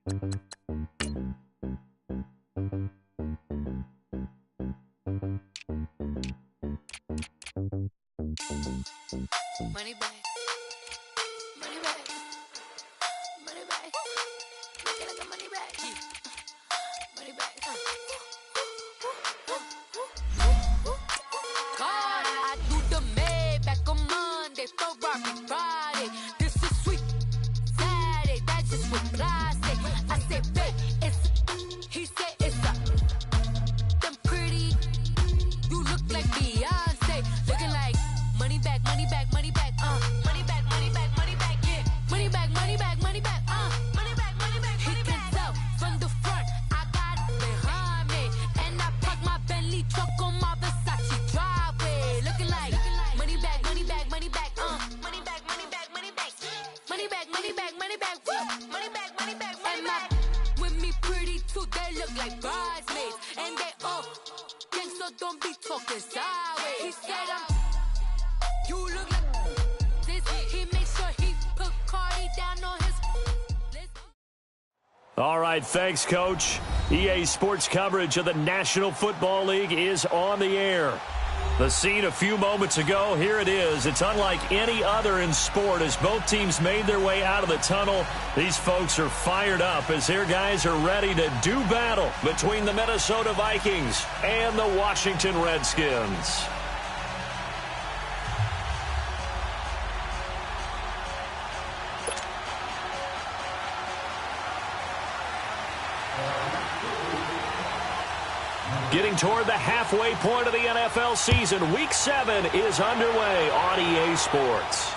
Money back. Money back. Money back. Can I get money back? Money back. God, I do the Maybach on Monday, Ferrari Friday. This is sweet Saturday. That's just what I say. I say, babe, it's. He said it's a. Them pretty. You look like Beyonce. Looking like money back, money back, money back. Money back, money back, money back. Yeah. Money back, money back, money back. Money back, money back. He can tell from the front. I got it behind me, and I park my Bentley truck on my Versace driveway. Looking like money back, money back, money back. Money back, money back, money back. Money back, money back, money back. Woo. Money back, money back, money back. With me pretty too, they look like bridesmaids, and they all gang, so don't be talking sideways. He said you look like this. He makes sure he put Cardi down on his list. All right, thanks, Coach. EA Sports coverage of the National Football League is on the air. The scene a few moments ago, here it is. It's unlike any other in sport as both teams made their way out of the tunnel. These folks are fired up as their guys are ready to do battle between the Minnesota Vikings and the Washington Redskins. Getting toward the halfway point of the NFL season, Week 7 is underway on EA Sports.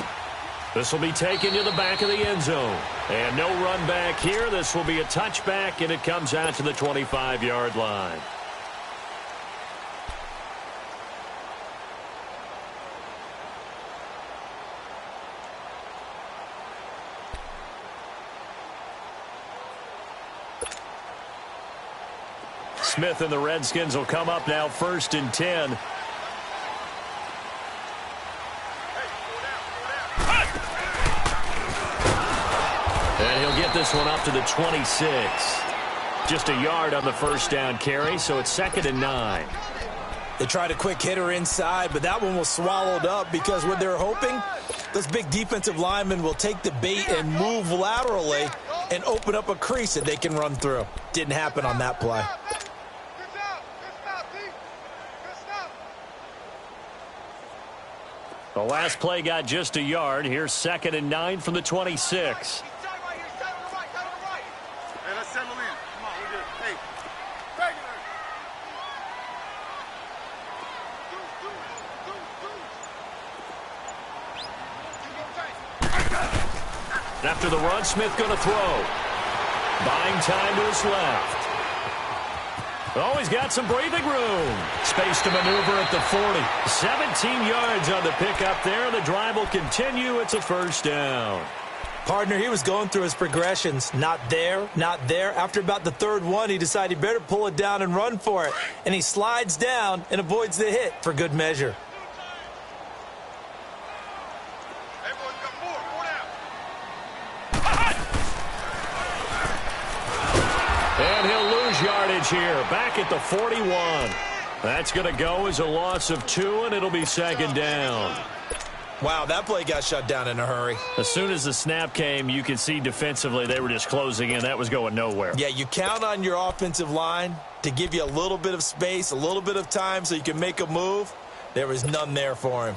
This will be taken to the back of the end zone. And no run back here. This will be a touchback, and it comes out to the 25-yard line. Smith and the Redskins will come up now 1st and 10. And he'll get this one up to the 26. Just a yard on the first down carry, so it's 2nd and 9. They tried a quick hitter inside, but that one was swallowed up because what they're hoping, those big defensive linemen will take the bait and move laterally and open up a crease that they can run through. Didn't happen on that play. The last play got just a yard. Here's 2nd and 9 from the 26. After the run, Smith going to throw. Buying time to his left. Oh, he's got some breathing room. Space to maneuver at the 40. 17 yards on the pickup there. The drive will continue. It's a 1st down. Partner, he was going through his progressions. Not there, not there. After about the 3rd one, he decided he better pull it down and run for it. And he slides down and avoids the hit for good measure. And he'll lose yardage here, back at the 41. That's going to go as a loss of 2, and it'll be 2nd down. Wow, that play got shut down in a hurry. As soon as the snap came, you could see defensively they were just closing in. That was going nowhere. Yeah, you count on your offensive line to give you a little bit of space, a little bit of time so you can make a move. There was none there for him.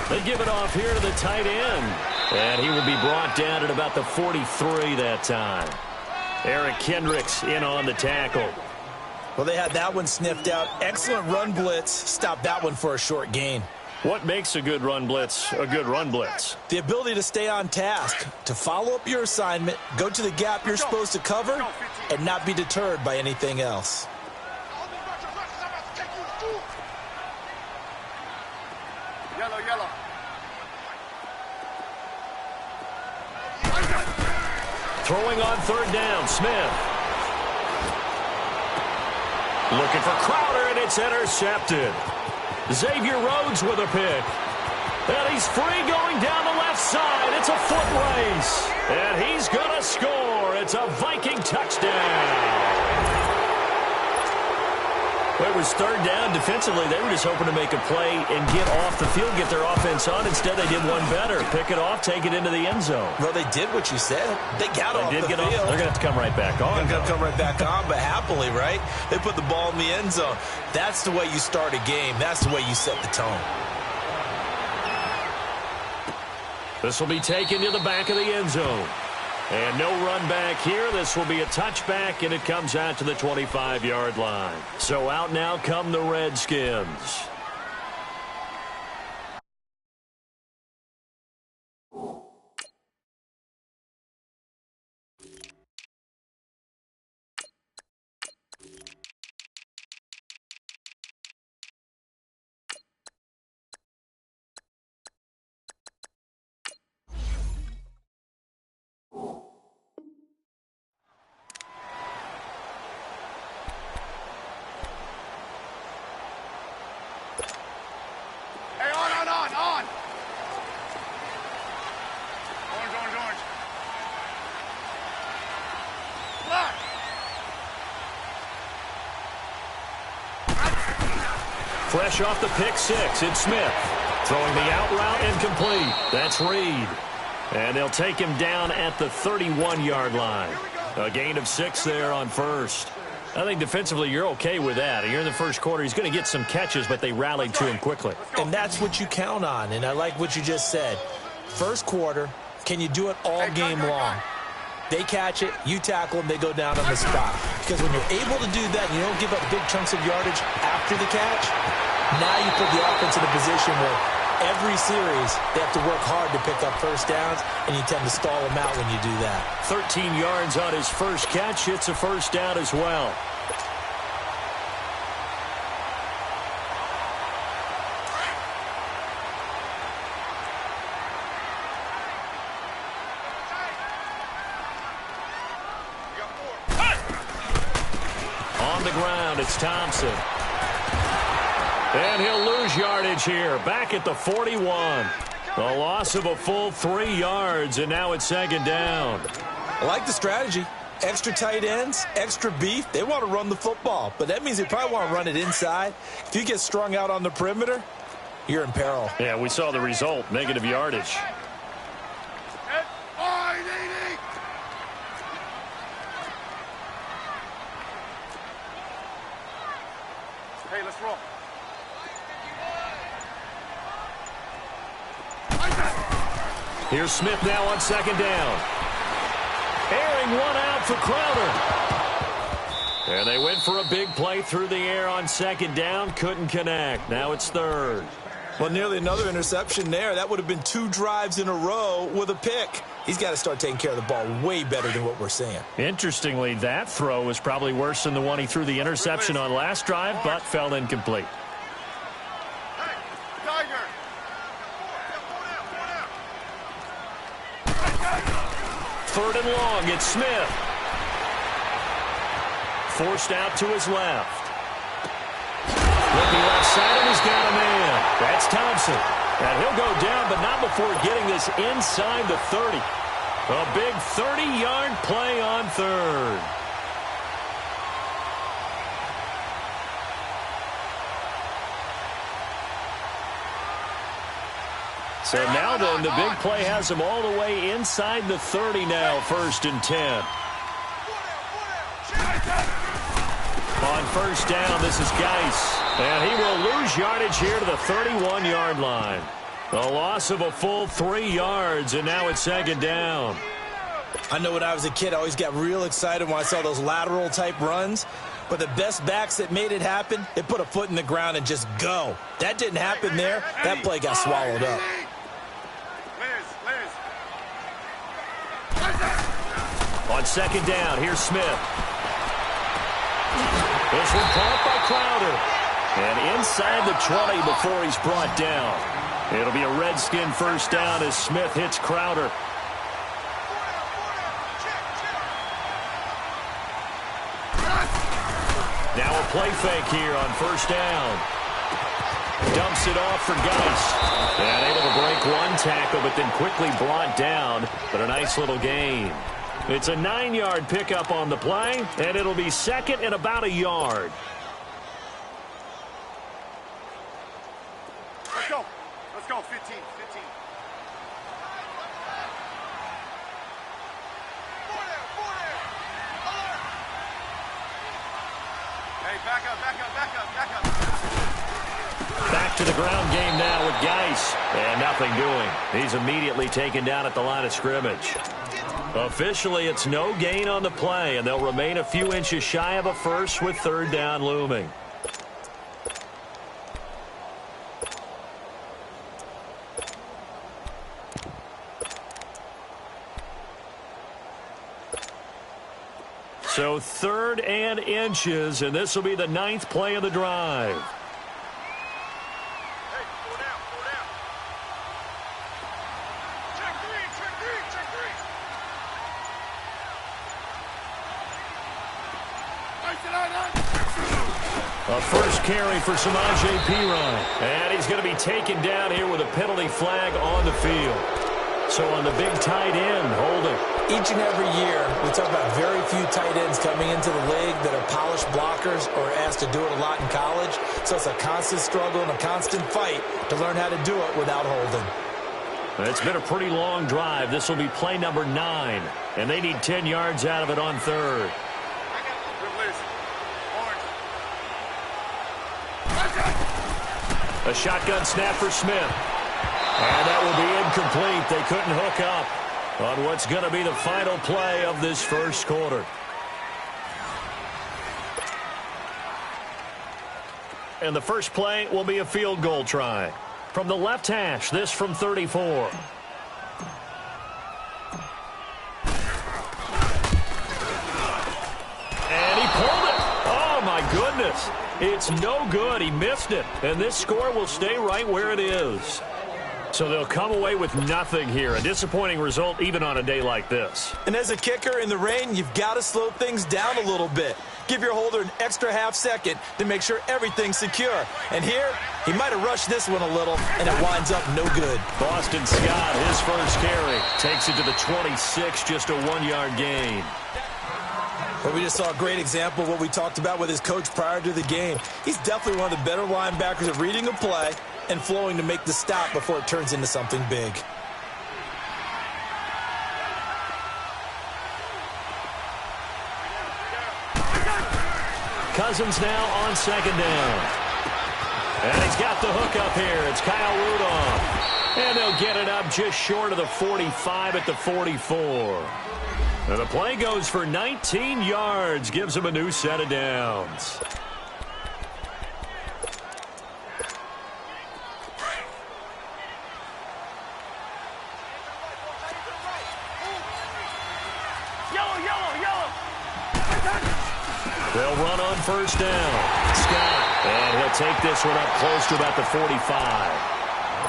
They give it off here to the tight end. And he will be brought down at about the 43 that time. Eric Kendricks in on the tackle. Well, they had that one sniffed out. Excellent run blitz. Stopped that one for a short gain. What makes a good run blitz a good run blitz? The ability to stay on task, to follow up your assignment, go to the gap you're supposed to cover, and not be deterred by anything else. Yellow. Throwing on third down, Smith. Looking for Crowder, and it's intercepted. Xavier Rhodes with a pick. And he's free going down the left side. It's a foot race. And he's going to score. It's a Viking touchdown. It was third down. Defensively, they were just hoping to make a play and get off the field, get their offense on. Instead, they did one better. Pick it off, take it into the end zone. Well, they did what you said. They got off the field. They're going to have to come right back on. They're going to come right back on, but happily, right? They put the ball in the end zone. That's the way you start a game. That's the way you set the tone. This will be taken to the back of the end zone. And no run back here. This will be a touchback, and it comes out to the 25-yard line. So out now come the Redskins. On. Orange. Black. Fresh off the pick six, it's Smith. Throwing the out route incomplete. That's Reed. And they'll take him down at the 31-yard line. A gain of 6 there on first. I think defensively you're okay with that. Here in the first quarter, he's going to get some catches, but they rallied to him quickly. And that's what you count on, and I like what you just said. First quarter, can you do it all game long? They catch it, you tackle them, they go down on the spot. Because when you're able to do that and you don't give up big chunks of yardage after the catch, now you put the offense in a position where every series they have to work hard to pick up first downs, and you tend to stall them out when you do that. 13 yards on his first catch. It's a first down as well. On the ground, it's Thompson. And he'll lose yardage here. Back at the 41. A loss of a full 3 yards, and now it's second down. I like the strategy. Extra tight ends, extra beef. They want to run the football, but that means they probably want to run it inside. If you get strung out on the perimeter, you're in peril. Yeah, we saw the result, negative yardage. Hey, let's roll. Here's Smith now on second down. Airing one out for Crowder. And they went for a big play through the air on second down. Couldn't connect. Now it's third. Well, nearly another interception there. That would have been 2 drives in a row with a pick. He's got to start taking care of the ball way better than what we're seeing. Interestingly, that throw was probably worse than the one he threw the interception on last drive, but fell incomplete. Third and long, it's Smith. Forced out to his left. Looking left side, and he's got a man. That's Thompson. And he'll go down, but not before getting this inside the 30. A big 30-yard play on third. So now then, the big play has him all the way inside the 30 now, 1st and 10. On first down, this is Geis. And he will lose yardage here to the 31-yard line. A loss of a full 3 yards, and now it's second down. I know when I was a kid, I always got real excited when I saw those lateral-type runs. But the best backs that made it happen, they put a foot in the ground and just go. That didn't happen there. That play got swallowed up. On second down, here's Smith. This one caught by Crowder. And inside the 20 before he's brought down. It'll be a Redskin first down as Smith hits Crowder. Now a play fake here on first down. Dumps it off for Geis. And able to break one tackle, but then quickly brought down. But a nice little gain. It's a 9-yard pickup on the play, and it'll be second and about a yard. Let's go. Let's go. 15. Hey, back up. Back to the ground game now with Geis. And nothing doing. He's immediately taken down at the line of scrimmage. Officially, it's no gain on the play, and they'll remain a few inches shy of a first with third down looming. So third and inches, and this will be the 9th play of the drive. Hey, go down. Check three. A first carry for Samaje Perine. And he's going to be taken down here with a penalty flag on the field. So on the big tight end, holding. Each and every year, we talk about very few tight ends coming into the league that are polished blockers or asked to do it a lot in college. So it's a constant struggle and a constant fight to learn how to do it without holding. It's been a pretty long drive. This will be play number 9. And they need 10 yards out of it on third. A shotgun snap for Smith. And that will be incomplete. They couldn't hook up on what's going to be the final play of this first quarter. And the first play will be a field goal try. From the left hash, this from 34. And he pulled it. Oh, my goodness. It's no good. He missed it. And this score will stay right where it is. So they'll come away with nothing here. A disappointing result even on a day like this. And as a kicker in the rain, you've got to slow things down a little bit. Give your holder an extra half second to make sure everything's secure. And here, he might have rushed this one a little, and it winds up no good. Boston Scott, his first carry, takes it to the 26, just a 1-yard gain. Well, we just saw a great example of what we talked about with his coach prior to the game. He's definitely one of the better linebackers at reading a play and flowing to make the stop before it turns into something big. Cousins now on second down. And he's got the hook up here. It's Kyle Rudolph. And they'll get it up just short of the 45 at the 44. And the play goes for 19 yards. Gives him a new set of downs. They'll run on first down. Scott. And he'll take this one up close to about the 45.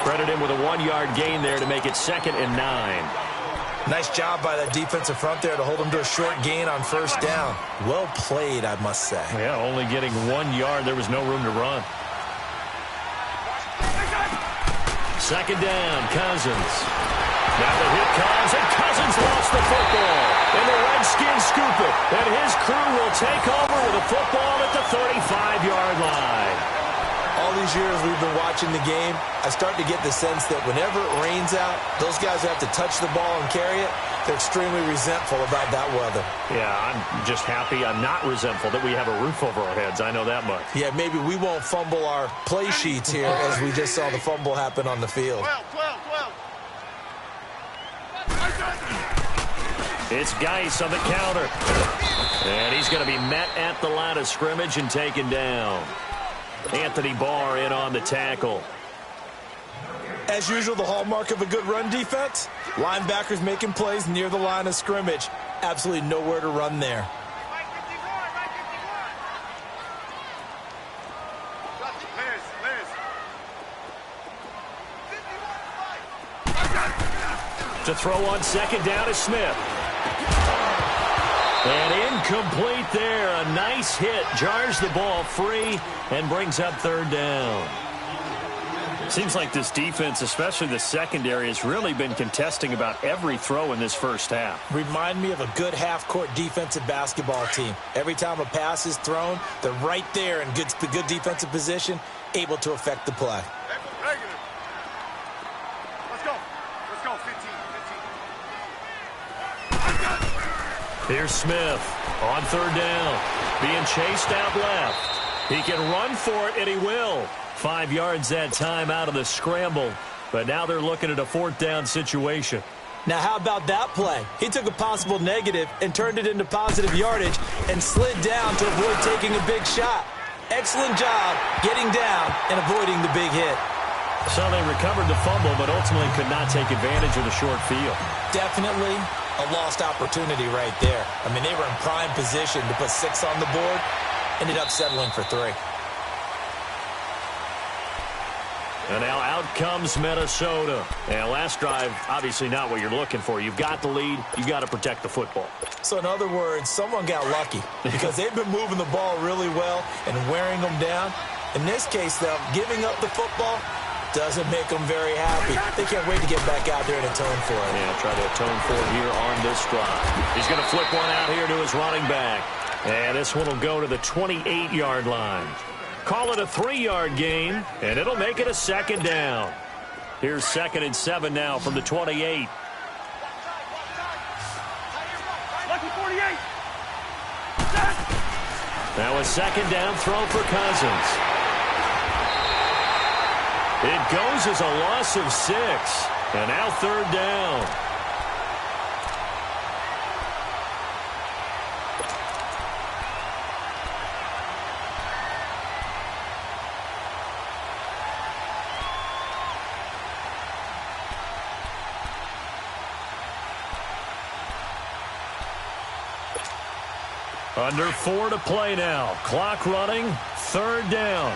Credit him with a 1-yard gain there to make it 2nd and 9. Nice job by that defensive front there to hold him to a short gain on first down. Well played, I must say. Yeah, only getting 1 yard. There was no room to run. Second down, Cousins. Now the hit comes, and Cousins lost the football. And the Redskins scoop it. And his crew will take over with a football at the 35-yard line. All these years we've been watching the game, I start to get the sense that whenever it rains out, those guys who have to touch the ball and carry it, they're extremely resentful about that weather. Yeah, I'm just happy I'm not resentful that we have a roof over our heads. I know that much. Yeah, maybe we won't fumble our play sheets here as we just saw the fumble happen on the field. 12. It's Geis on the counter. And he's going to be met at the line of scrimmage and taken down. Anthony Barr in on the tackle. As usual, the hallmark of a good run defense, linebackers making plays near the line of scrimmage. Absolutely nowhere to run there. Liz. To throw on second down is Smith. And incomplete there. A nice hit. Jars the ball free and brings up third down. Seems like this defense, especially the secondary, has really been contesting about every throw in this first half. Remind me of a good half-court defensive basketball team. Every time a pass is thrown, they're right there in good defensive position, able to affect the play. Negative. Let's go. Let's go. 15. Here's Smith on third down. Being chased out left. He can run for it, and he will. 5 yards that time out of the scramble. But now they're looking at a fourth down situation. Now, how about that play? He took a possible negative and turned it into positive yardage and slid down to avoid taking a big shot. Excellent job getting down and avoiding the big hit. So they recovered the fumble, but ultimately could not take advantage of the short field. Definitely a lost opportunity right there. I mean, they were in prime position to put 6 on the board. Ended up settling for 3. And now out comes Minnesota. And last drive, obviously not what you're looking for. You've got the lead. You've got to protect the football. So in other words, someone got lucky because they've been moving the ball really well and wearing them down. In this case, though, giving up the football doesn't make them very happy. They can't wait to get back out there and atone for it. Yeah, try to atone for it here on this drive. He's going to flip one out here to his running back. And this one will go to the 28-yard line. Call it a 3-yard gain, and it'll make it a second down. Here's 2nd and 7 now from the 28. Lucky 48. Now a second down throw for Cousins. It goes as a loss of 6. And now third down. Under 4 to play now. Clock running. Third down.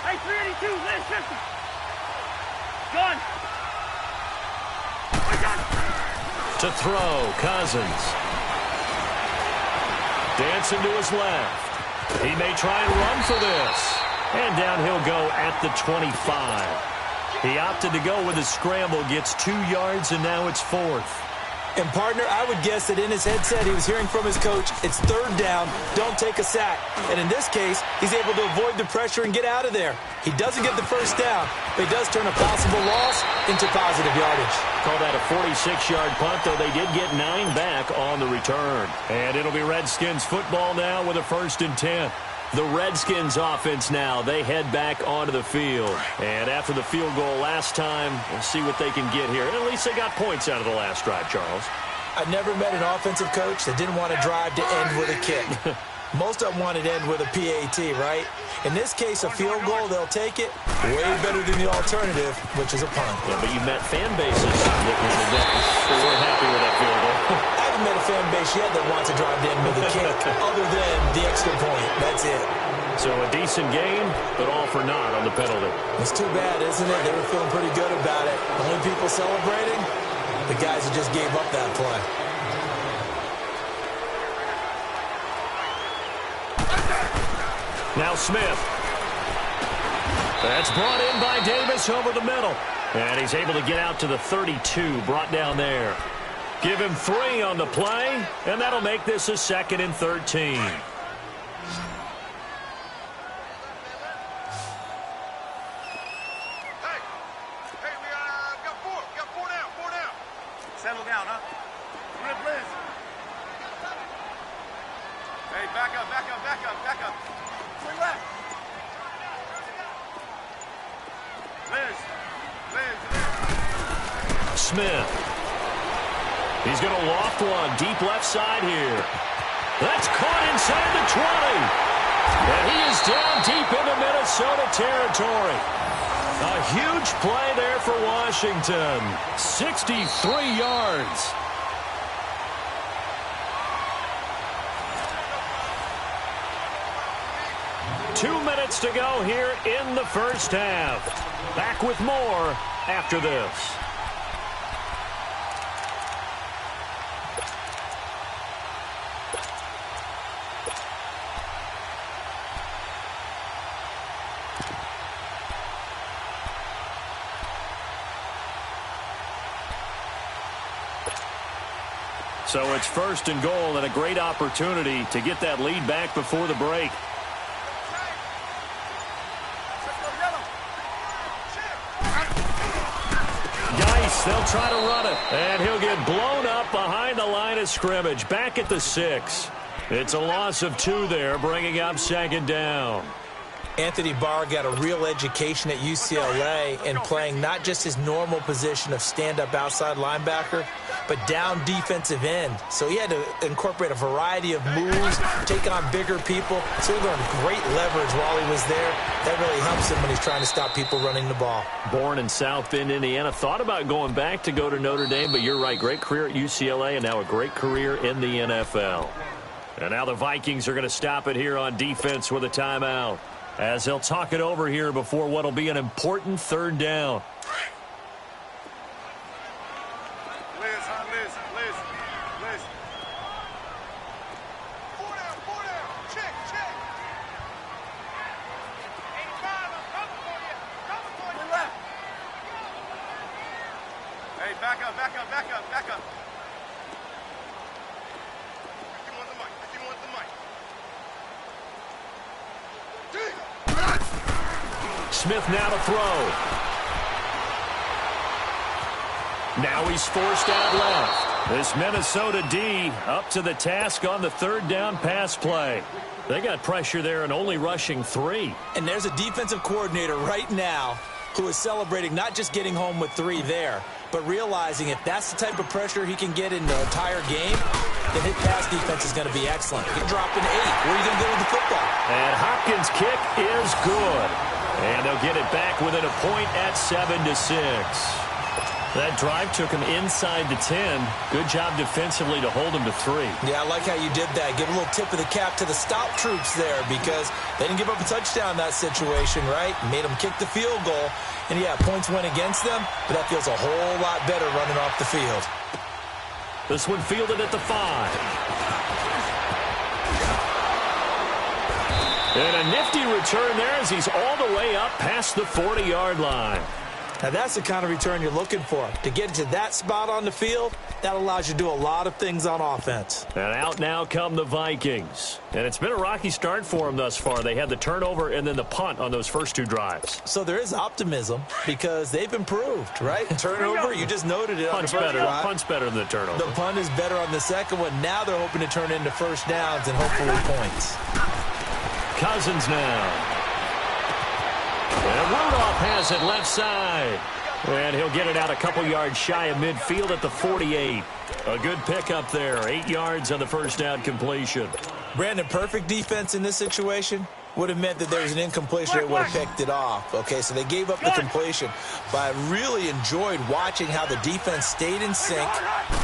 Hey, 382, Liz, 50. Gun. To throw, Cousins. Dancing to his left. He may try and run for this. And down he'll go at the 25. He opted to go with a scramble, gets 2 yards, and now it's 4th. And, partner, I would guess that in his headset he was hearing from his coach, it's third down, don't take a sack. And in this case, he's able to avoid the pressure and get out of there. He doesn't get the first down, but he does turn a possible loss into positive yardage. Call that a 46-yard punt, though they did get 9 back on the return. And it'll be Redskins football now with a 1st and 10. The Redskins offense now, they head back onto the field. And after the field goal last time, we'll see what they can get here. And at least they got points out of the last drive, Charles. I've never met an offensive coach that didn't want to drive to end with a kick. Most of them wanted to end with a PAT, right? In this case, a field goal, they'll take it. Way better than the alternative, which is a punt. Yeah, but you met fan bases that weren't happy with that field goal. I haven't met a fan base yet that wants to drive to end with a kick, other than the extra point. That's it. So a decent game, but all for naught on the penalty. It's too bad, isn't it? They were feeling pretty good about it. Only people celebrating, the guys who just gave up that play. Now Smith. That's brought in by Davis over the middle. And he's able to get out to the 32, brought down there. Give him 3 on the play, and that'll make this a 2nd and 13. Settle down, huh? Rip Liz. Hey, back up, back up, back up, back up. Swing left. Liz. Liz, Liz. Smith. He's going to loft one deep left side here. That's caught inside the 20. And he is down deep into Minnesota territory. A huge play there for Washington. 63 yards. Two minutes to go here in the first half. Back with more after this. So it's 1st and goal, and a great opportunity to get that lead back before the break. Geis, they'll try to run it, and he'll get blown up behind the line of scrimmage, back at the 6. It's a loss of 2 there, bringing up 2nd down. Anthony Barr got a real education at UCLA in playing not just his normal position of stand-up outside linebacker, but down defensive end. So he had to incorporate a variety of moves, take on bigger people. So he learned great leverage while he was there. That really helps him when he's trying to stop people running the ball. Born in South Bend, Indiana. Thought about going back to go to Notre Dame, but you're right. Great career at UCLA and now a great career in the NFL. And now the Vikings are going to stop it here on defense with a timeout, as they'll talk it over here before what will be an important 3rd down. Liz. 4 down. Check. 85, I'm coming for you. Left. Hey, back up. 51 with the mic. Smith now to throw. Now he's forced out left. This Minnesota D up to the task on the 3rd down pass play. They got pressure there and only rushing 3. And there's a defensive coordinator right now who is celebrating not just getting home with 3 there, but realizing if that's the type of pressure he can get in the entire game, then his pass defense is going to be excellent. He dropped an 8. Where are you going to go with the football? And Hopkins' kick is good. And they'll get it back within a point at 7-6. That drive took him inside the 10. Good job defensively to hold him to 3. Yeah, I like how you did that. Give a little tip of the cap to the stop troops there because they didn't give up a touchdown in that situation, right? Made them kick the field goal. And, yeah, points went against them, but that feels a whole lot better running off the field. This one fielded at the 5. And a nifty return there as he's all the way up past the 40-yard line. Now, that's the kind of return you're looking for. To get into that spot on the field, that allows you to do a lot of things on offense. And out now come the Vikings. And it's been a rocky start for them thus far. They had the turnover and then the punt on those first 2 drives. So there is optimism because they've improved, right? Turnover, you just noted it on the first drive. Punt's better than the turnover. The punt is better on the second one. Now they're hoping to turn into first downs and hopefully points. Cousins now. And Rudolph has it left side. And he'll get it out a couple yards shy of midfield at the 48. A good pickup there. 8 yards on the first down completion. Brandon, perfect defense in this situation would have meant that there was an incompletion that would have picked it off. Okay, so they gave up the completion. But I really enjoyed watching how the defense stayed in sync,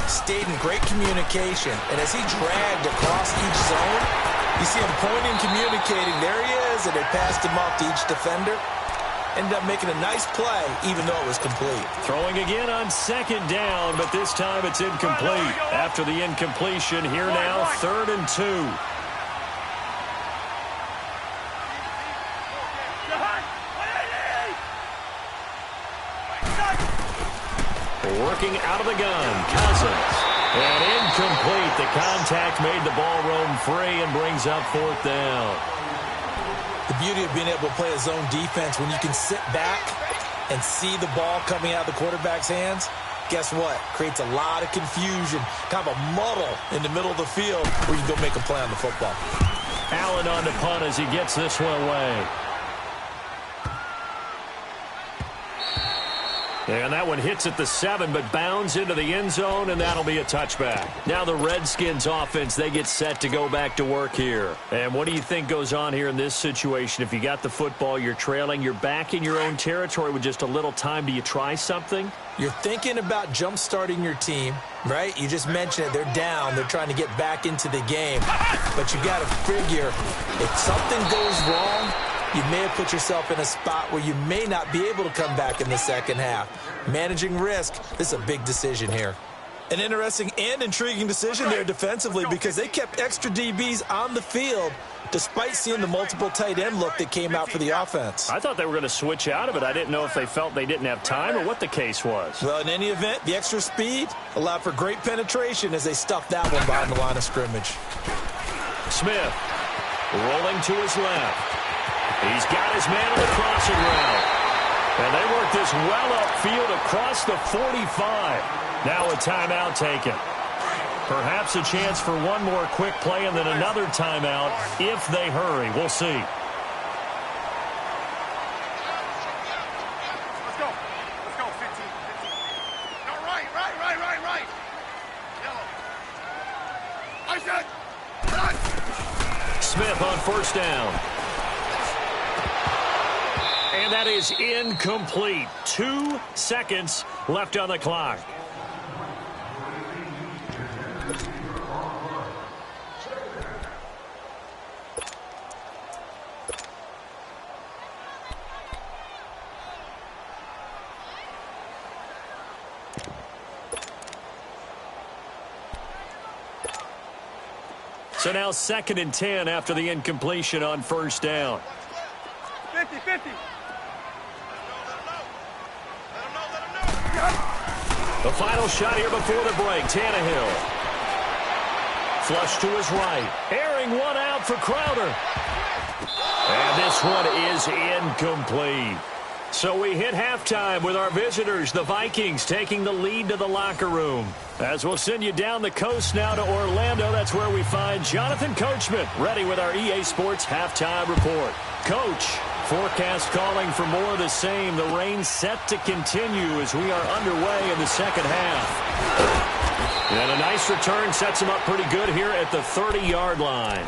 stayed in great communication. And as he dragged across each zone, you see him pointing, communicating. There he is, and they passed him off to each defender. Ended up making a nice play, even though it was complete. Throwing again on 2nd down, but this time it's incomplete. After the incompletion, here now, 3rd and 2. Working out of the gun, Cousins. And incomplete. The contact made the ball roam free and brings up 4th down. The beauty of being able to play a zone defense when you can sit back and see the ball coming out of the quarterback's hands, guess what? Creates a lot of confusion, kind of a muddle in the middle of the field where you can go make a play on the football. Allen on the punt as he gets this one away. And that one hits at the 7, but bounds into the end zone, and that'll be a touchback. Now the Redskins offense, they get set to go back to work here. And what do you think goes on here in this situation? If you got the football, you're trailing, you're back in your own territory with just a little time. Do you try something? You're thinking about jump-starting your team, right? You just mentioned it. They're down. They're trying to get back into the game. But you got to figure if something goes wrong, you may have put yourself in a spot where you may not be able to come back in the second half. Managing risk, this is a big decision here. An interesting and intriguing decision there defensively because they kept extra DBs on the field despite seeing the multiple tight end look that came out for the offense. I thought they were going to switch out of it. I didn't know if they felt they didn't have time or what the case was. Well, in any event, the extra speed allowed for great penetration as they stuffed that one behind the line of scrimmage. Smith rolling to his left. He's got his man on the crossing route. And they work this well upfield across the 45. Now a timeout taken. Perhaps a chance for one more quick play and then another timeout if they hurry. We'll see. Let's go. Let's go. 15. No, right. Yellow. I said, run. Smith on first down. And that is incomplete. 2 seconds left on the clock. So now 2nd and 10 after the incompletion on first down. 50. Let him know. The final shot here before the break. Tannehill. Flush to his right. Airing one out for Crowder. And this one is incomplete. So we hit halftime with our visitors, the Vikings, taking the lead to the locker room. As we'll send you down the coast now to Orlando, that's where we find Jonathan Coachman, ready with our EA Sports halftime report. Coach, forecast calling for more of the same. The rain set to continue as we are underway in the second half. And a nice return sets them up pretty good here at the 30-yard line.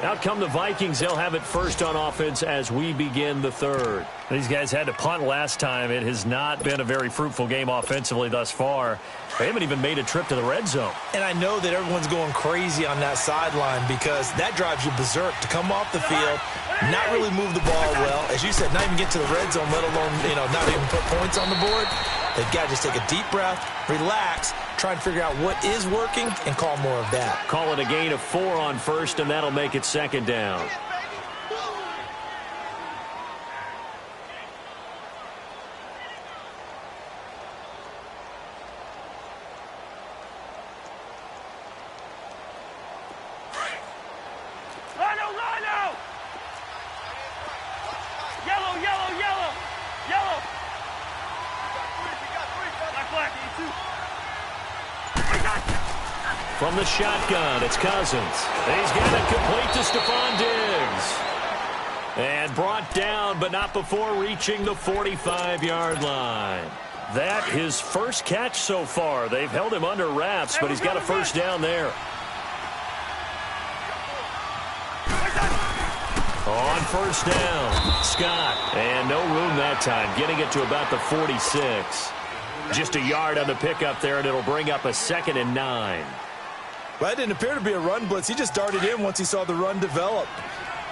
Out come the Vikings. They'll have it first on offense as we begin the third. These guys had to punt last time. It has not been a very fruitful game offensively thus far. They haven't even made a trip to the red zone. And I know that everyone's going crazy on that sideline because that drives you berserk to come off the field, not really move the ball well. As you said, not even get to the red zone, let alone, not even put points on the board. They've got to just take a deep breath, relax, try and figure out what is working and call more of that. Call it a gain of 4 on first, and that'll make it 2nd down. Rhino! Yellow! Black, From the shotgun, it's Cousins. He's got it complete to Stephon Diggs. And brought down, but not before reaching the 45-yard line. That his first catch so far. They've held him under wraps, but he's got a first down there. On first down, Scott. And no room that time, getting it to about the 46. Just a yard on the pickup there, and it'll bring up a 2nd and 9. Well, that didn't appear to be a run blitz. He just darted in once he saw the run develop.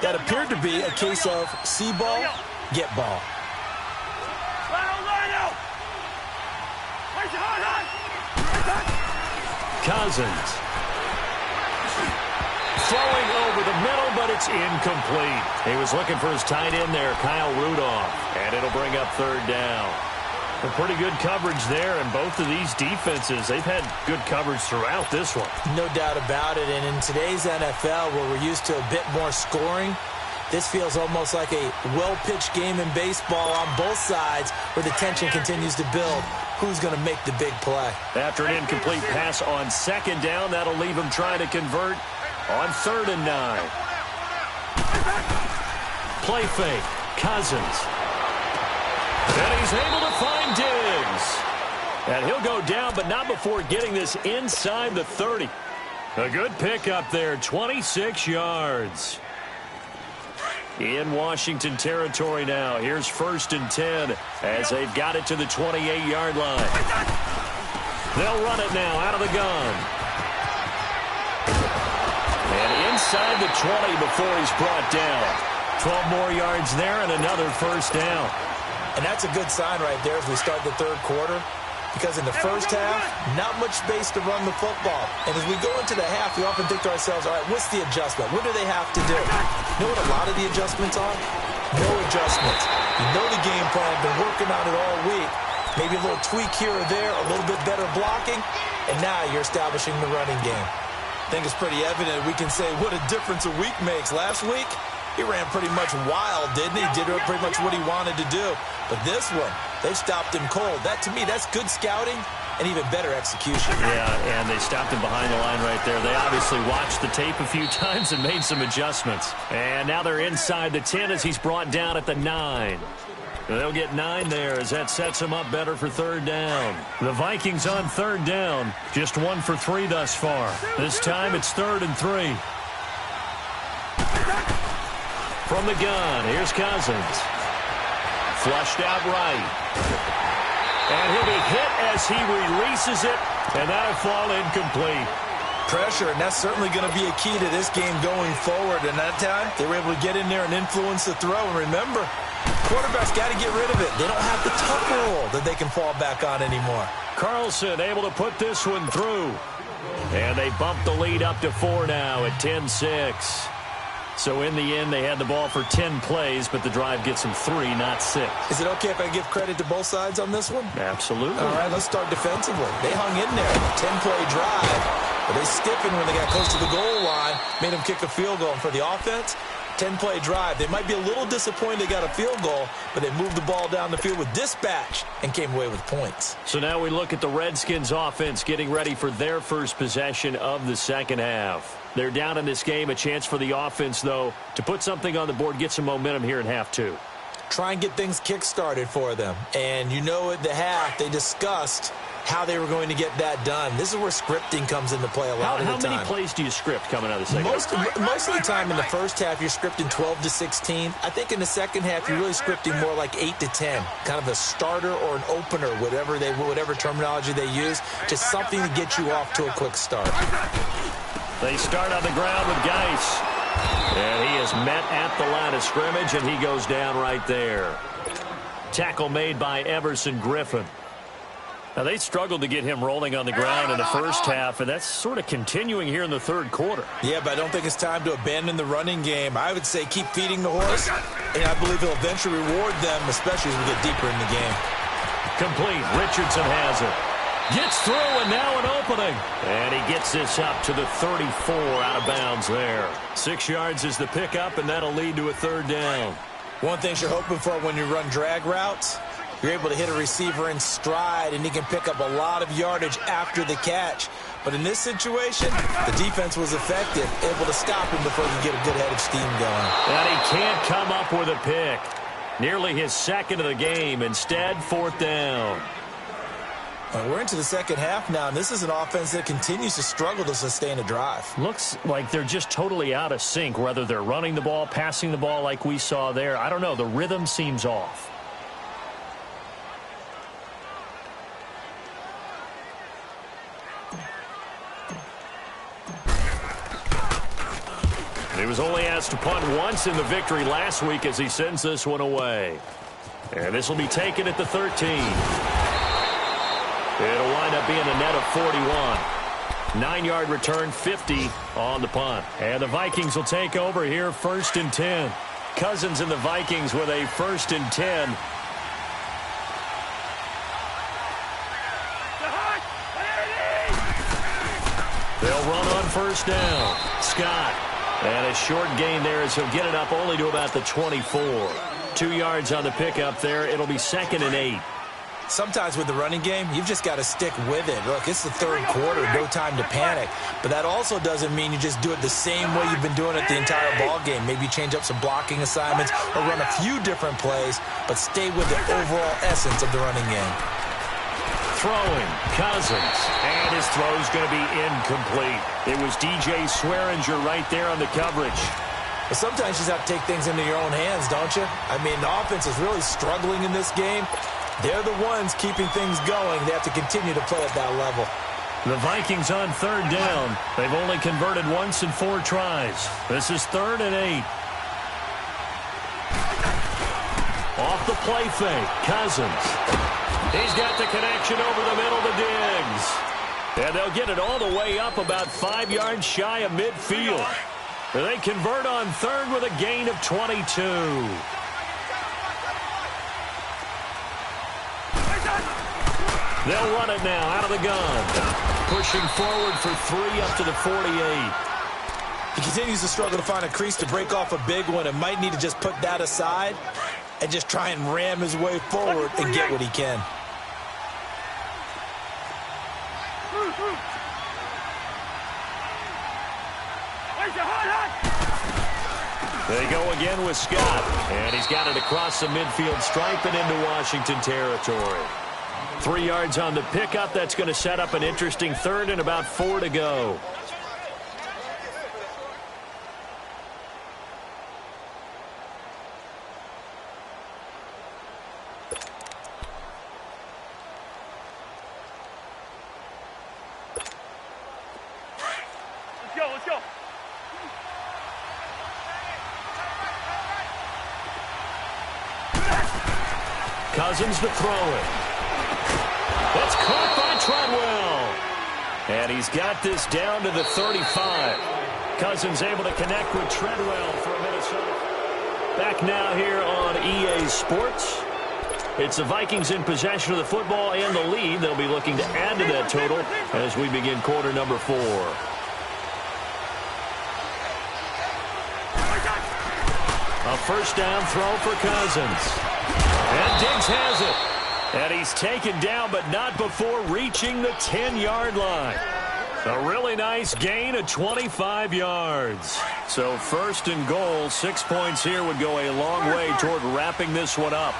That appeared to be a case of see ball, get ball. Cousins. Throwing over the middle, but it's incomplete. He was looking for his tight end there, Kyle Rudolph. And it'll bring up 3rd down. A pretty good coverage there, and both of these defenses, they've had good coverage throughout this one. No doubt about it, and in today's NFL, where we're used to a bit more scoring, this feels almost like a well-pitched game in baseball on both sides where the tension continues to build. Who's going to make the big play? After an incomplete pass on 2nd down, that'll leave him trying to convert on 3rd and 9. Play fake, Cousins. And he's able to find Diggs. And he'll go down, but not before getting this inside the 30. A good pickup there, 26 yards. In Washington territory now. Here's 1st and 10 as they've got it to the 28-yard line. They'll run it now out of the gun. And inside the 20 before he's brought down. 12 more yards there and another 1st down. And that's a good sign right there as we start the 3rd quarter. Because in the first half, not much space to run the football. And as we go into the half, we often think to ourselves, all right, what's the adjustment? What do they have to do? You know what a lot of the adjustments are? No adjustments. You know the game plan, been working on it all week. Maybe a little tweak here or there, a little bit better blocking, and now you're establishing the running game. I think it's pretty evident we can say what a difference a week makes. Last week, he ran pretty much wild, didn't he? Did pretty much what he wanted to do. But this one, they stopped him cold. That, to me, that's good scouting and even better execution. Yeah, and they stopped him behind the line right there. They obviously watched the tape a few times and made some adjustments. And now they're inside the 10 as he's brought down at the 9. They'll get 9 there as that sets them up better for third down. The Vikings on third down. Just 1 for 3 thus far. This time it's 3rd and 3. From the gun, here's Cousins. Flushed out right. And he'll be hit as he releases it, and that'll fall incomplete. Pressure, and that's certainly going to be a key to this game going forward. And that time, they were able to get in there and influence the throw. And remember, quarterback's got to get rid of it. They don't have the tuck roll that they can fall back on anymore. Carlson able to put this one through. And they bump the lead up to 4 now at 10-6. So in the end, they had the ball for 10 plays, but the drive gets them 3, not 6. Is it okay if I give credit to both sides on this one? Absolutely. All right, let's start defensively. They hung in there, 10-play drive, but they stiffened when they got close to the goal line, made them kick a field goal. And for the offense, 10-play drive. They might be a little disappointed they got a field goal, but they moved the ball down the field with dispatch and came away with points. So now we look at the Redskins offense getting ready for their first possession of the second half. They're down in this game. A chance for the offense, though, to put something on the board, get some momentum here in half 2. Try and get things kick-started for them. And you know at the half, they discussed how they were going to get that done. This is where scripting comes into play a lot of the time. How many plays do you script coming out of the second half? Most of the time in the first half, you're scripting 12 to 16. I think in the second half, you're really scripting more like 8 to 10. Kind of a starter or an opener, whatever terminology they use. Just something to get you off to a quick start. They start on the ground with Geis. And he is met at the line of scrimmage, and he goes down right there. Tackle made by Everson Griffin. Now, they struggled to get him rolling on the ground in the first half, and that's sort of continuing here in the third quarter. Yeah, but I don't think it's time to abandon the running game. I would say keep feeding the horse, and I believe he'll eventually reward them, especially as we get deeper in the game. Complete. Richardson has it. Gets through, and now an opening. And he gets this up to the 34 out of bounds there. 6 yards is the pickup, and that'll lead to a third down. One thing you're hoping for when you run drag routes, you're able to hit a receiver in stride, and he can pick up a lot of yardage after the catch. But in this situation, the defense was effective, able to stop him before he get a good head of steam going. And he can't come up with a pick. Nearly his second of the game. Instead, 4th down. We're into the second half now, and this is an offense that continues to struggle to sustain a drive. Looks like they're just totally out of sync, whether they're running the ball, passing the ball like we saw there. I don't know. The rhythm seems off. He was only asked to punt once in the victory last week as he sends this one away. And this will be taken at the 13. It'll wind up being a net of 41. 9-yard return, 50 on the punt. And the Vikings will take over here, 1st and 10. Cousins and the Vikings with a 1st and 10. They'll run on 1st down. Scott. And a short gain there as he'll get it up only to about the 24. 2 yards on the pickup there. It'll be 2nd and 8. Sometimes with the running game, you've just got to stick with it. Look, it's the third quarter, no time to panic. But that also doesn't mean you just do it the same way you've been doing it the entire ball game. Maybe change up some blocking assignments or run a few different plays, but stay with the overall essence of the running game. Throwing, Cousins, and his throw's going to be incomplete. It was DJ Swearinger right there on the coverage. But sometimes you just have to take things into your own hands, don't you? I mean, the offense is really struggling in this game. They're the ones keeping things going. They have to continue to play at that level. The Vikings on 3rd down. They've only converted once in 4 tries. This is 3rd and 8. Off the play fake, Cousins. He's got the connection over the middle to Diggs. And they'll get it all the way up about 5 yards shy of midfield. They convert on third with a gain of 22. They'll run it now out of the gun. Pushing forward for 3 up to the 48. He continues to struggle to find a crease to break off a big one and might need to just put that aside and just try and ram his way forward and get what he can. They go again with Scott, and he's got it across the midfield stripe and into Washington territory. 3 yards on the pickup. That's going to set up an interesting third and about 4 to go. Let's go. Cousins to throw it. It's caught by Treadwell. And he's got this down to the 35. Cousins able to connect with Treadwell for a Minnesota. Back now here on EA Sports. It's the Vikings in possession of the football and the lead. They'll be looking to add to that total as we begin quarter number 4. A first down throw for Cousins. And Diggs has it. And he's taken down, but not before reaching the 10-yard line. A really nice gain of 25 yards. So first and goal, 6 points here would go a long way toward wrapping this one up.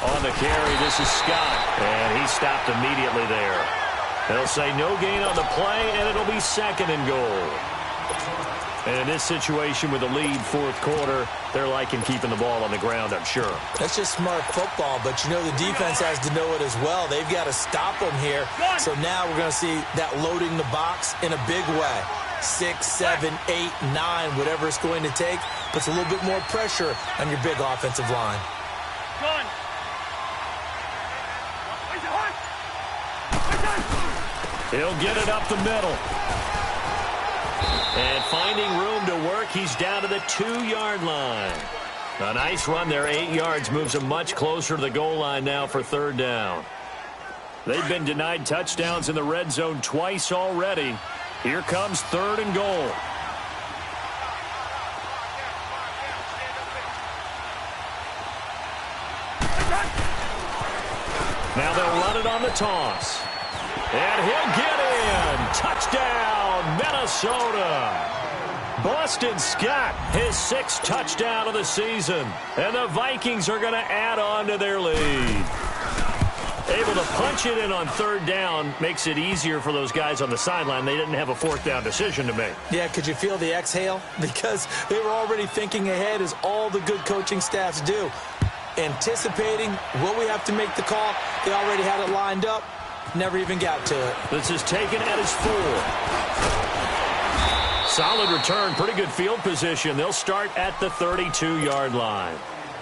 On the carry, this is Scott. And he stopped immediately there. They'll say no gain on the play, and it'll be second and goal. And in this situation with the lead fourth quarter, they're liking keeping the ball on the ground, I'm sure. That's just smart football, but you know the defense has to know it as well. They've got to stop them here. So now we're going to see that loading the box in a big way. 6, 7, 8, 9, whatever it's going to take, puts a little bit more pressure on your big offensive line. He'll get it up the middle. And finding room to work, he's down to the 2-yard line. A nice run there, 8 yards, moves him much closer to the goal line now for third down. They've been denied touchdowns in the red zone twice already. Here comes third and goal. Now they'll run it on the toss. And he'll get in. Touchdown, Minnesota. Boston Scott, his 6th touchdown of the season. And the Vikings are going to add on to their lead. Able to punch it in on third down makes it easier for those guys on the sideline. They didn't have a fourth down decision to make. Yeah, could you feel the exhale? Because they were already thinking ahead, as all the good coaching staffs do. Anticipating, will we have to make the call? They already had it lined up. Never even got to it. This is taken at his 4. Solid return, pretty good field position. They'll start at the 32-yard line.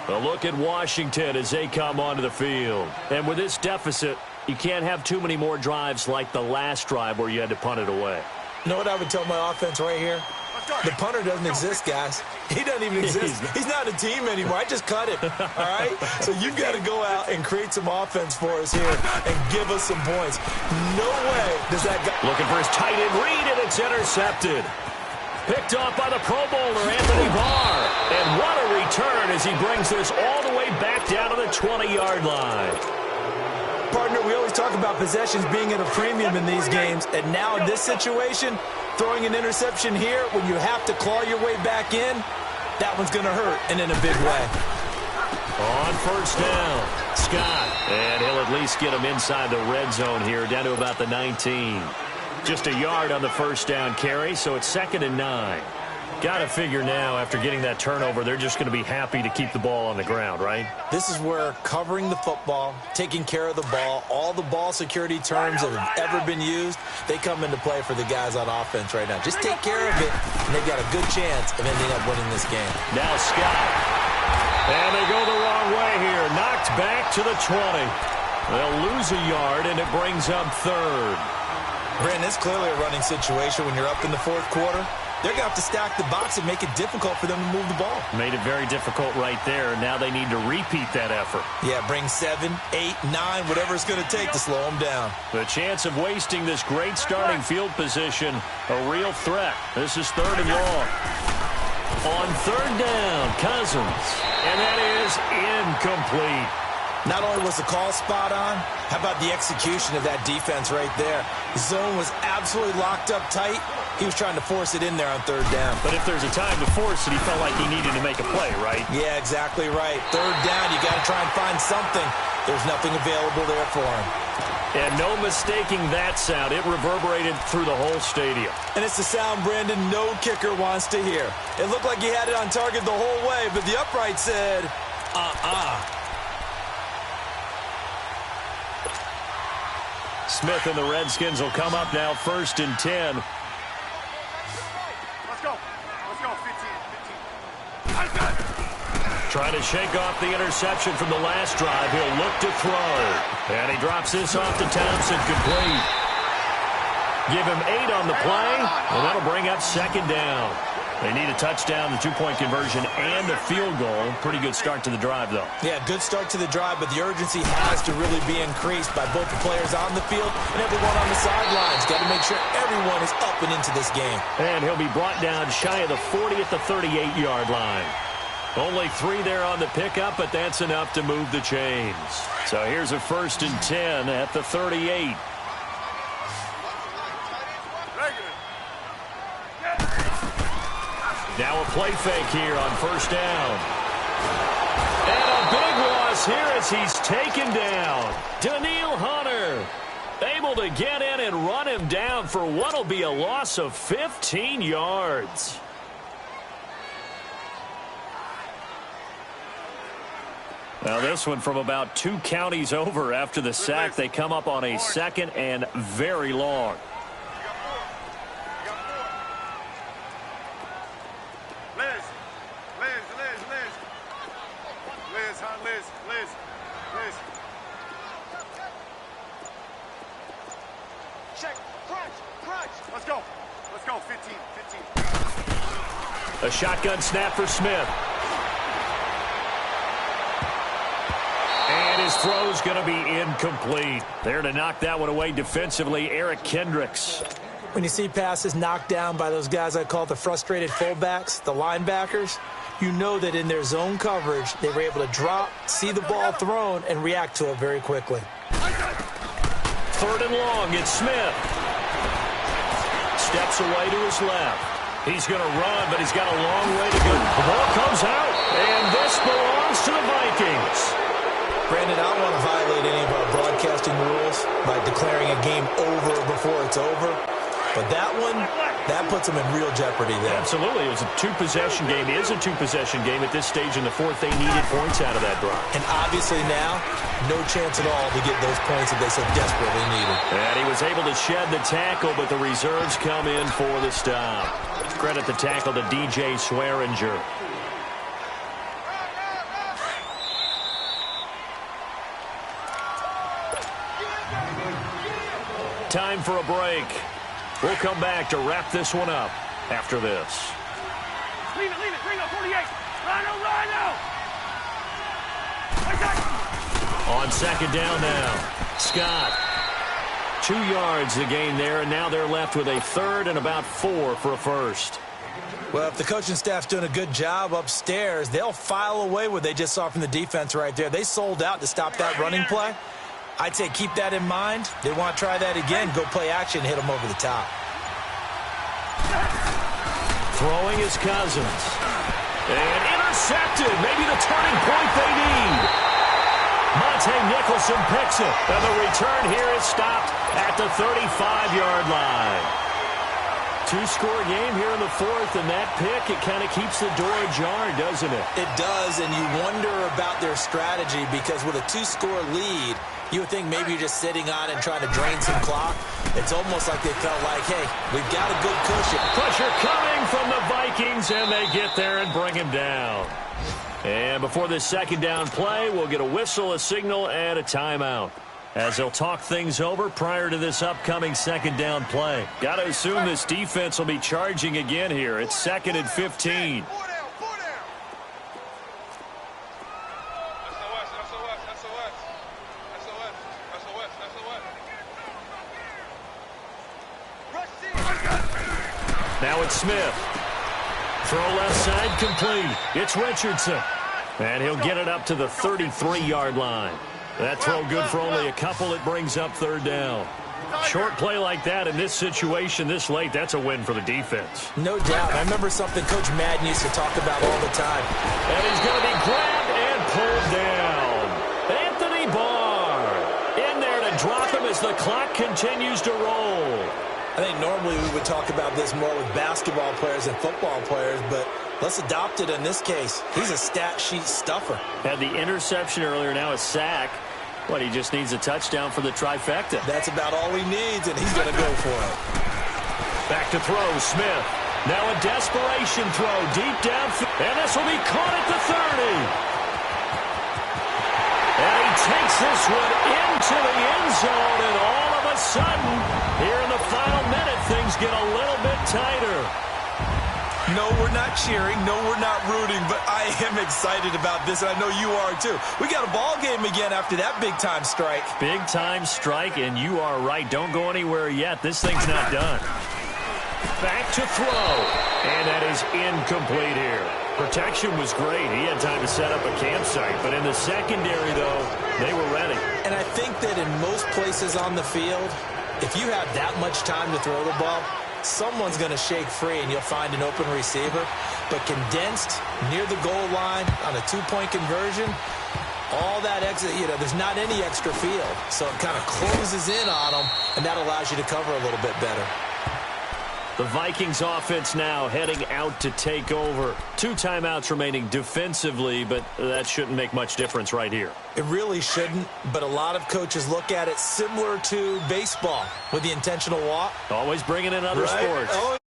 A look at Washington as they come onto the field. And with this deficit, you can't have too many more drives like the last drive where you had to punt it away. You know what I would tell my offense right here? The punter doesn't exist, guys. He doesn't even exist. He's not a team anymore. I just cut it, all right? So you've got to go out and create some offense for us here and give us some points. No way does that guy... Looking for his tight end read, and it's intercepted. Picked off by the Pro Bowler, Anthony Barr. And what a return as he brings this all the way back down to the 20-yard line. Partner, we always talk about possessions being at a premium in these games, and now in this situation, throwing an interception here when you have to claw your way back in, that one's going to hurt, and in a big way. On first down, Scott. And he'll at least get him inside the red zone here, down to about the 19. Just a yard on the first down carry, so it's 2nd and 9. Got to figure now, after getting that turnover, they're just going to be happy to keep the ball on the ground, right? This is where covering the football, taking care of the ball, all the ball security terms that have ever been used, they come into play for the guys on offense right now. Just take care of it, and they've got a good chance of ending up winning this game. Now Scott. And they go the wrong way here. Knocked back to the 20. They'll lose a yard, and it brings up third. Brandon, it's clearly a running situation when you're up in the fourth quarter. They're going to have to stack the box and make it difficult for them to move the ball. Made it very difficult right there. Now they need to repeat that effort. Yeah, bring 7, 8, 9, whatever it's going to take to slow them down. The chance of wasting this great starting field position, a real threat. This is 3rd and long. On 3rd down, Cousins. And that is incomplete. Not only was the call spot on, how about the execution of that defense right there? The zone was absolutely locked up tight. He was trying to force it in there on 3rd down. But if there's a time to force it, he felt like he needed to make a play, right? Yeah, exactly right. 3rd down, you got to try and find something. There's nothing available there for him. And no mistaking that sound. It reverberated through the whole stadium. And it's the sound, Brandon, no kicker wants to hear. It looked like he had it on target the whole way, but the upright said, Smith and the Redskins will come up now 1st and 10. Let's go. Let's go. 15. Trying to shake off the interception from the last drive. He'll look to throw. And he drops this off to Thompson, complete. Give him 8 on the play, and that'll bring up 2nd down. They need a touchdown, the 2-point conversion, and a field goal. Pretty good start to the drive, though. Yeah, good start to the drive, but the urgency has to really be increased by both the players on the field and everyone on the sidelines. Got to make sure everyone is up and into this game. And he'll be brought down shy of the 40 at the 38-yard line. Only 3 there on the pickup, but that's enough to move the chains. So here's a 1st and 10 at the 38. Now a play fake here on 1st down. And a big loss here as he's taken down. Danielle Hunter able to get in and run him down for what will be a loss of 15 yards. Now this one from about 2 counties over after the sack. They come up on a 2nd and very long. Let's go. 15. A shotgun snap for Smith. And his throw's going to be incomplete. There to knock that one away defensively, Eric Kendricks. When you see passes knocked down by those guys I call the frustrated fullbacks, the linebackers, you know that in their zone coverage, they were able to drop, see the ball thrown, and react to it very quickly. 3rd and long, it's Smith. Steps away to his left. He's going to run, but he's got a long way to go. The ball comes out, and this belongs to the Vikings. Brandon, I don't want to violate any of our broadcasting rules by declaring a game over before it's over. But that one, that puts them in real jeopardy there. Absolutely. It was a 2-possession game. It is a 2-possession game at this stage in the 4th. They needed points out of that drive. And obviously now, no chance at all to get those points that they so desperately needed. And he was able to shed the tackle, but the reserves come in for the stop. Credit the tackle to DJ Swearinger. Time for a break. We'll come back to wrap this one up after this. Leave it. Bring up 48. Rhino. On 2nd down now, Scott. 2 yards the gain there, and now they're left with a 3rd and about 4 for a 1st. Well, if the coaching staff's doing a good job upstairs, they'll file away what they just saw from the defense right there. They sold out to stop that running play. I'd say keep that in mind. They want to try that again, go play action, hit them over the top. Throwing is Cousins. And intercepted. Maybe the turning point they need. Monte Nicholson picks it. And the return here is stopped at the 35-yard line. Two-score game here in the fourth, and that pick, it kind of keeps the door ajar, doesn't it? It does, and you wonder about their strategy because with a two-score lead, you would think maybe you're just sitting on and trying to drain some clock. It's almost like they felt like, hey, we've got a good cushion. Pressure coming from the Vikings, and they get there and bring him down. And before this second down play, we'll get a whistle, a signal, and a timeout, as they'll talk things over prior to this upcoming second down play. Got to assume this defense will be charging again here. It's 2nd and 15. Now it's Smith. Throw left side complete. It's Richardson. And he'll get it up to the 33-yard line. That throw good for only a couple. It brings up third down. Short play like that in this situation this late, that's a win for the defense. No doubt. I remember something Coach Madden used to talk about all the time. And he's going to be grabbed and pulled down. Anthony Barr in there to drop him as the clock continues to roll. I think normally we would talk about this more with basketball players and football players, but let's adopt it in this case. He's a stat sheet stuffer. Had the interception earlier, now a sack. What, he just needs a touchdown for the trifecta. That's about all he needs, and he's going to go for it. Back to throw, Smith. Now a desperation throw deep downfield. And this will be caught at the 30. And he takes this one into the end zone, and all of a sudden, here in the final minute, things get a little bit tighter. No, we're not cheering. No, we're not rooting, but I am excited about this, and I know you are too. We got a ball game again after that big-time strike. Big-time strike, and you are right. Don't go anywhere yet. This thing's not done. Back to throw, and that is incomplete here. Protection was great. He had time to set up a campsite, but in the secondary, though, they were ready. And I think that in most places on the field, if you have that much time to throw the ball, someone's going to shake free and you'll find an open receiver. But condensed near the goal line on a two-point conversion, all that extra, there's not any extra field. So it kind of closes in on them, and that allows you to cover a little bit better. The Vikings offense now heading out to take over. 2 timeouts remaining defensively, but that shouldn't make much difference right here. It really shouldn't, but a lot of coaches look at it similar to baseball with the intentional walk. Always bringing in other sports. Oh.